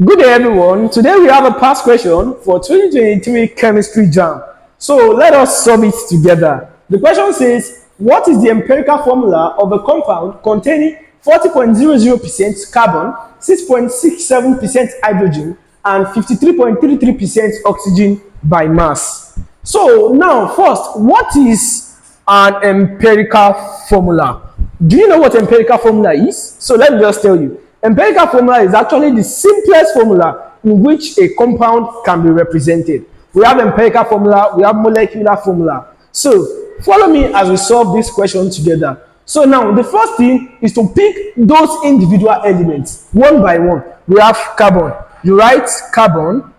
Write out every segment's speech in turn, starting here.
Good day, everyone. Today we have a past question for 2023 Chemistry JAMB. So let us solve it together. The question says, what is the empirical formula of a compound containing 40.00% carbon, 6.67% hydrogen, and 53.33% oxygen by mass? So now, first, what is an empirical formula? Do you know what empirical formula is? So let me just tell you. Empirical formula is actually the simplest formula in which a compound can be represented. We have empirical formula, we have molecular formula. So follow me as we solve this question together. So now the first thing is to pick those individual elements one by one. We have carbon. You write carbon.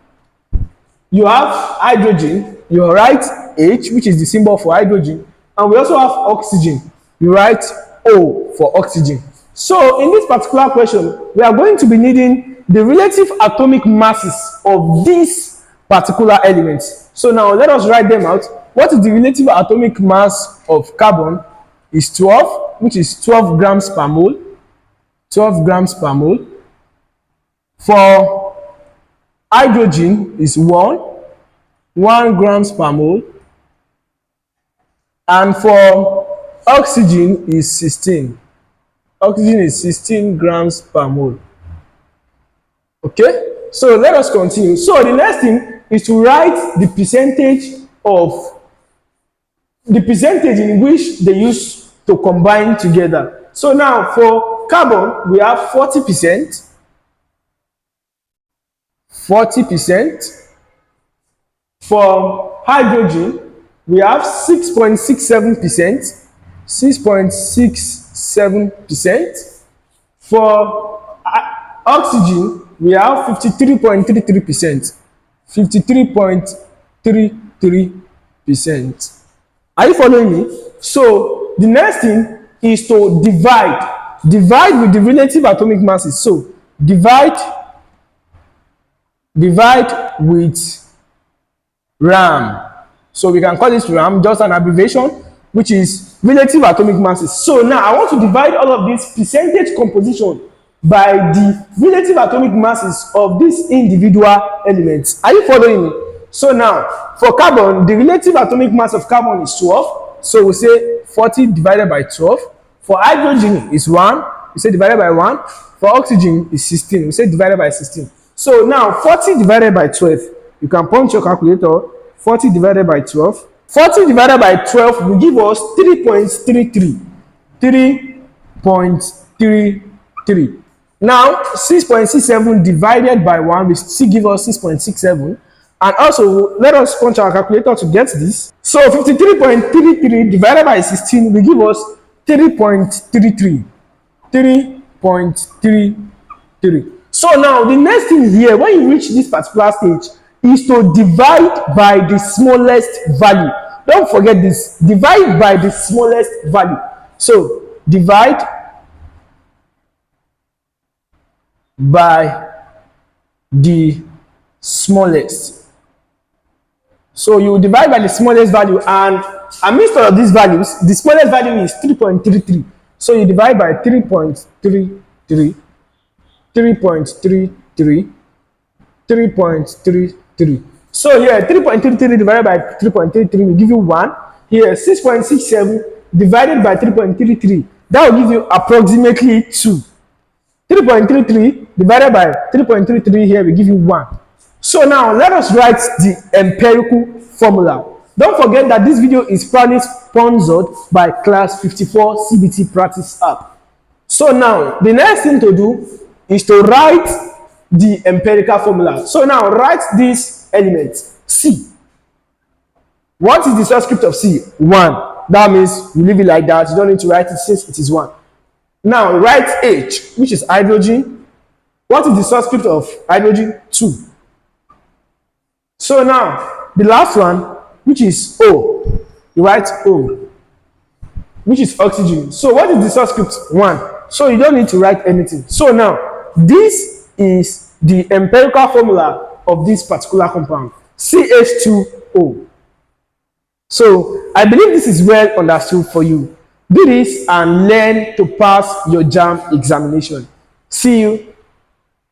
You have hydrogen. You write H, which is the symbol for hydrogen. And we also have oxygen. You write O for oxygen. So in this particular question, we are going to be needing the relative atomic masses of these particular elements. So now let us write them out. What is the relative atomic mass of carbon? Is 12, which is 12 grams per mole. 12 grams per mole. For hydrogen is 1 grams per mole. And for oxygen is 16. Oxygen is 16 grams per mole. Okay, so let us continue. So the next thing is to write the percentage in which they use to combine together. So now for carbon, we have 40%. 40%. For hydrogen, we have 6.67%. 6.67%. For oxygen, we have 53.33%. 53.33%. Are you following me? So the next thing is to divide with the relative atomic masses. So divide with RAM. So we can call this RAM, just an abbreviation, which is relative atomic masses. So now I want to divide all of this percentage composition by the relative atomic masses of these individual elements. Are you following me? So now for carbon, the relative atomic mass of carbon is 12. So we say 40 divided by 12. For hydrogen is 1. We say divided by 1. For oxygen is 16. We say divided by 16. So now 40 divided by 12. You can punch your calculator. 40 divided by 12. 40 divided by 12 will give us 3.33. 3.33. Now, 6.67 divided by 1 will still give us 6.67. And also, let us punch our calculator to get this. So, 53.33 divided by 16 will give us 3.33. 3.33. So, now, the next thing here, when you reach this particular stage, is to divide by the smallest value. Don't forget this. Divide by the smallest value. So, divide by the smallest. So, you divide by the smallest value, and amidst all of these values, the smallest value is 3.33. So, you divide by 3.33, 3.33, 3.33. So here 3.33 divided by 3.33 will give you 1. Here 6.67 divided by 3.33, that will give you approximately 2. 3.33 divided by 3.33 here will give you 1. So now let us write the empirical formula. Don't forget that this video is proudly sponsored by Class 54 CBT Practice App. So now the next thing to do is to write the empirical formula. So now write this element C. What is the subscript of C? 1. That means you leave it like that. You don't need to write it since it is 1. Now write H, which is hydrogen. What is the subscript of hydrogen? 2. So now the last one, which is O, you write O, which is oxygen. So what is the subscript? 1. So you don't need to write anything. So now this is the empirical formula of this particular compound, CH2O. So I believe this is well understood for you. Do this and learn to pass your JAMB examination. See you